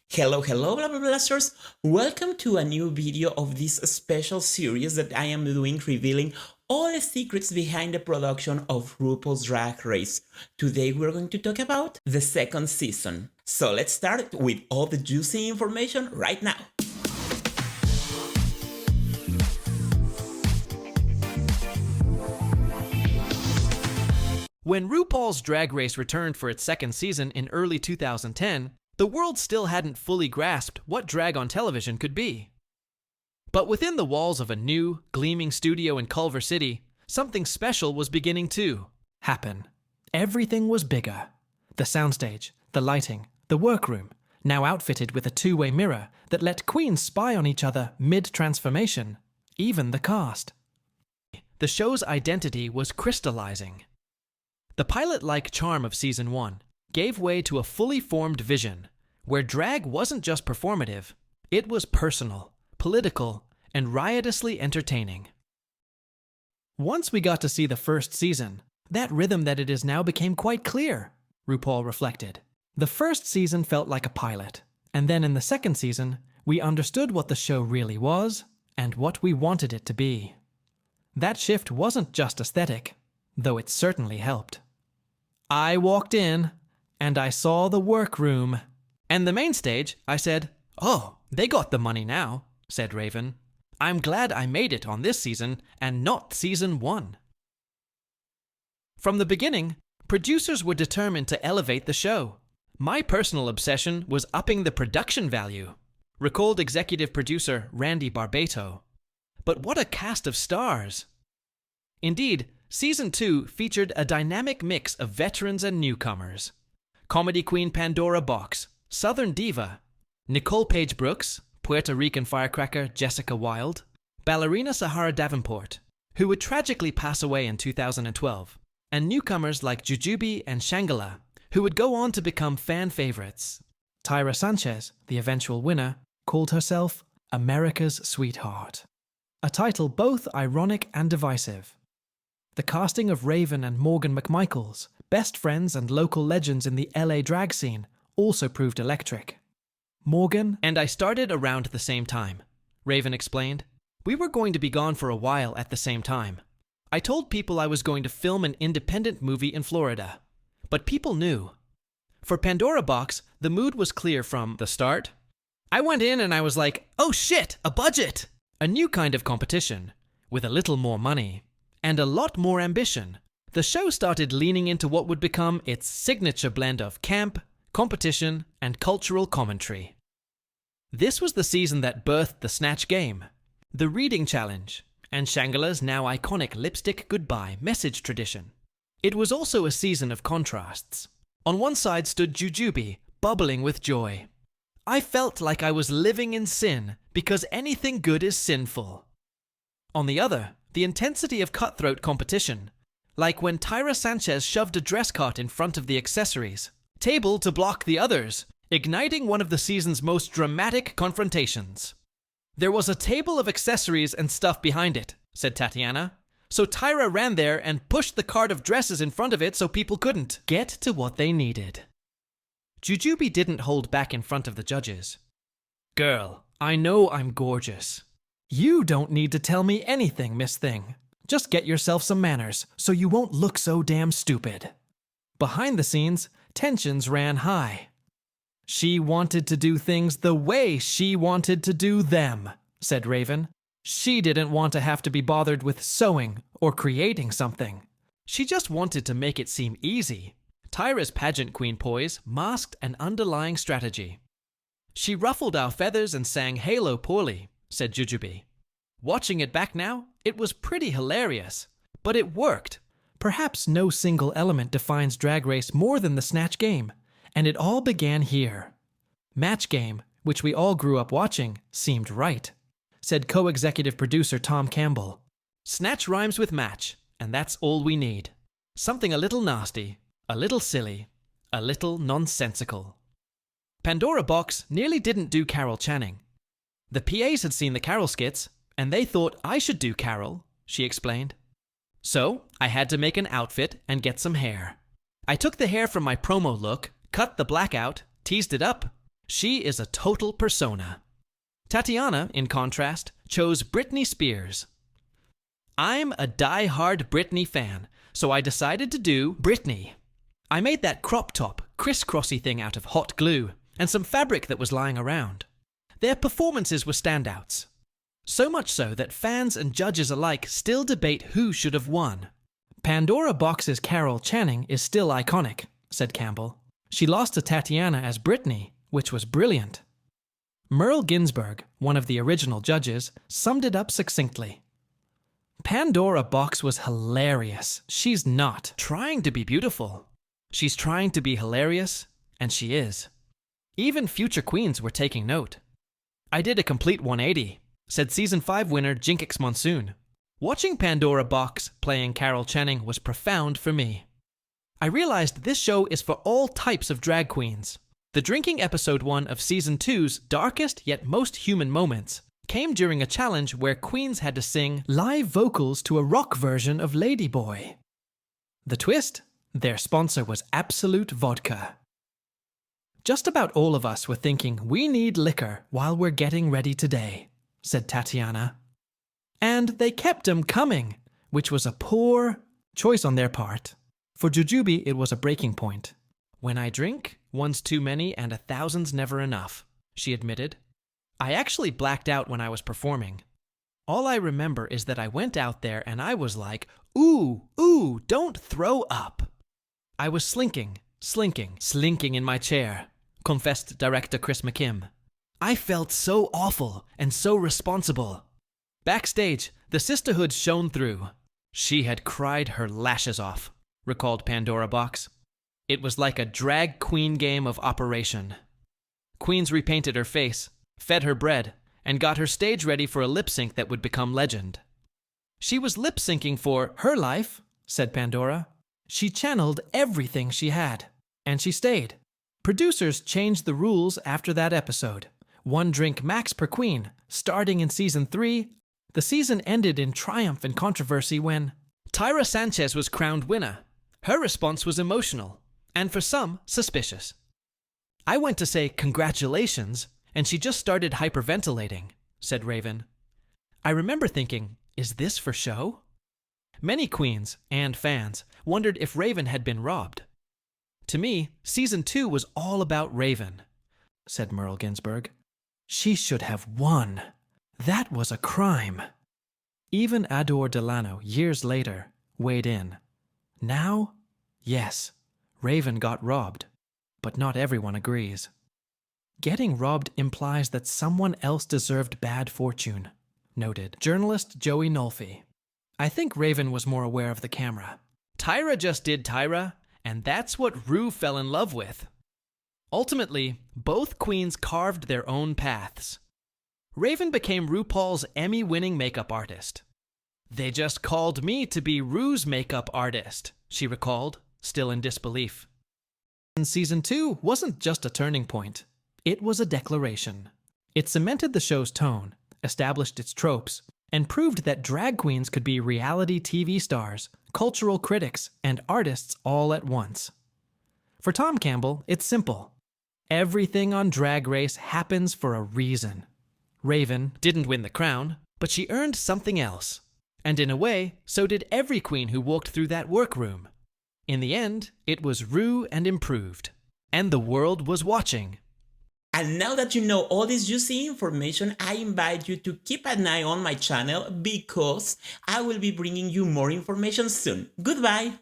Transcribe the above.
Hello, blah blah blasters. Welcome to a new video of this special series that I am doing revealing all the secrets behind the production of RuPaul's Drag Race. Today we're going to talk about the second season. So let's start with all the juicy information right now. When RuPaul's Drag Race returned for its second season in early 2010, the world still hadn't fully grasped what drag on television could be. But within the walls of a new, gleaming studio in Culver City, something special was beginning to happen. Everything was bigger. The soundstage, the lighting, the workroom, now outfitted with a two-way mirror that let queens spy on each other mid-transformation, even the cast. The show's identity was crystallizing. The pilot-like charm of Season 1 gave way to a fully formed vision, where drag wasn't just performative, it was personal, political, and riotously entertaining. Once we got to see the first season, that rhythm that it is now became quite clear, RuPaul reflected. The first season felt like a pilot, and then in the second season, we understood what the show really was and what we wanted it to be. That shift wasn't just aesthetic, though it certainly helped. I walked in, and I saw the workroom. And the main stage, I said, "Oh, they got the money now," said Raven. "I'm glad I made it on this season and not Season 1. From the beginning, producers were determined to elevate the show. My personal obsession was upping the production value, recalled executive producer Randy Barbato. But what a cast of stars! Indeed, Season 2 featured a dynamic mix of veterans and newcomers. Comedy queen Pandora Boxx, Southern diva, Nicole Paige Brooks, Puerto Rican firecracker Jessica Wilde, ballerina Sahara Davenport, who would tragically pass away in 2012, and newcomers like Jujubee and Shangela, who would go on to become fan favorites. Tyra Sanchez, the eventual winner, called herself America's Sweetheart, a title both ironic and divisive. The casting of Raven and Morgan McMichaels, best friends and local legends in the LA drag scene, also proved electric. Morgan and I started around the same time, Raven explained. We were going to be gone for a while at the same time. I told people I was going to film an independent movie in Florida. But people knew. For Pandora Boxx, the mood was clear from the start. I went in and I was like, oh shit, a budget! A new kind of competition, with a little more money, and a lot more ambition. The show started leaning into what would become its signature blend of camp, competition, and cultural commentary. This was the season that birthed the Snatch Game, the reading challenge, and Shangela's now iconic lipstick goodbye message tradition. It was also a season of contrasts. On one side stood Jujubee, bubbling with joy. I felt like I was living in sin because anything good is sinful. On the other, the intensity of cutthroat competition, like when Tyra Sanchez shoved a dress cart in front of the accessories table to block the others, igniting one of the season's most dramatic confrontations. There was a table of accessories and stuff behind it, said Tatianna. So Tyra ran there and pushed the cart of dresses in front of it so people couldn't get to what they needed. Jujubee didn't hold back in front of the judges. Girl, I know I'm gorgeous. You don't need to tell me anything, Miss Thing. Just get yourself some manners so you won't look so damn stupid. Behind the scenes, tensions ran high. She wanted to do things the way she wanted to do them, said Raven. She didn't want to have to be bothered with sewing or creating something. She just wanted to make it seem easy. Tyra's pageant queen poise masked an underlying strategy. She ruffled our feathers and sang Halo poorly, said Jujubee. Watching it back now, it was pretty hilarious, but it worked. Perhaps no single element defines Drag Race more than the Snatch Game, and it all began here. Match Game, which we all grew up watching, seemed right, said co-executive producer Tom Campbell. Snatch rhymes with match, and that's all we need. Something a little nasty, a little silly, a little nonsensical. Pandora Boxx nearly didn't do Carol Channing. The PAs had seen the Carol skits, and they thought I should do Carol, she explained. So I had to make an outfit and get some hair. I took the hair from my promo look, cut the black out, teased it up, She is a total persona. Tatianna, in contrast, chose Britney Spears. I'm a die-hard Britney fan, so I decided to do Britney. I made that crop top, crisscrossy thing out of hot glue and some fabric that was lying around. Their performances were standouts. So much so that fans and judges alike still debate who should have won. Pandora Boxx's Carol Channing is still iconic, said Campbell. She lost to Tatianna as Britney, which was brilliant. Merle Ginsburg, one of the original judges, summed it up succinctly. Pandora Boxx was hilarious. She's not trying to be beautiful. She's trying to be hilarious, and she is. Even future queens were taking note. I did a complete 180, said Season 5 winner Jinkx Monsoon. Watching Pandora Boxx playing Carol Channing was profound for me. I realized this show is for all types of drag queens. The drinking episode 1 of Season 2's darkest yet most human moments came during a challenge where queens had to sing live vocals to a rock version of Ladyboy. The twist? Their sponsor was Absolute Vodka. Just about all of us were thinking we need liquor while we're getting ready today, said Tatianna. And they kept 'em coming, which was a poor choice on their part. For Jujubee, it was a breaking point. When I drink, one's too many and 1,000's never enough, she admitted. I actually blacked out when I was performing. All I remember is that I went out there and I was like, ooh, don't throw up. I was slinking in my chair, confessed director Chris McKim. I felt so awful and so responsible. Backstage, the sisterhood shone through. She had cried her lashes off, recalled Pandora Boxx. It was like a drag queen game of operation. Queens repainted her face, fed her bread, and got her stage ready for a lip sync that would become legend. She was lip syncing for her life, said Pandora. She channeled everything she had, and she stayed. Producers changed the rules after that episode. 1 drink max per queen, starting in Season 3. The season ended in triumph and controversy when Tyra Sanchez was crowned winner. Her response was emotional, and for some, suspicious. I went to say congratulations, and she just started hyperventilating, said Raven. I remember thinking, is this for show? Many queens, and fans, wondered if Raven had been robbed. To me, Season 2 was all about Raven, said Merle Ginsburg. She should have won. That was a crime. Even Adore Delano, years later, weighed in. Now, yes, Raven got robbed, but not everyone agrees. Getting robbed implies that someone else deserved bad fortune, noted journalist Joey Nolfi. I think Raven was more aware of the camera. Tyra just did Tyra, and that's what Ru fell in love with. Ultimately, both queens carved their own paths. Raven became RuPaul's Emmy-winning makeup artist. They just called me to be Ru's makeup artist, she recalled, still in disbelief. And Season 2 wasn't just a turning point. It was a declaration. It cemented the show's tone, established its tropes, and proved that drag queens could be reality TV stars, cultural critics, and artists all at once. For Tom Campbell, it's simple. Everything on Drag Race happens for a reason. Raven didn't win the crown, but she earned something else. And in a way, so did every queen who walked through that workroom. In the end, it was Ru and improved. And the world was watching. And now that you know all this juicy information, I invite you to keep an eye on my channel because I will be bringing you more information soon. Goodbye!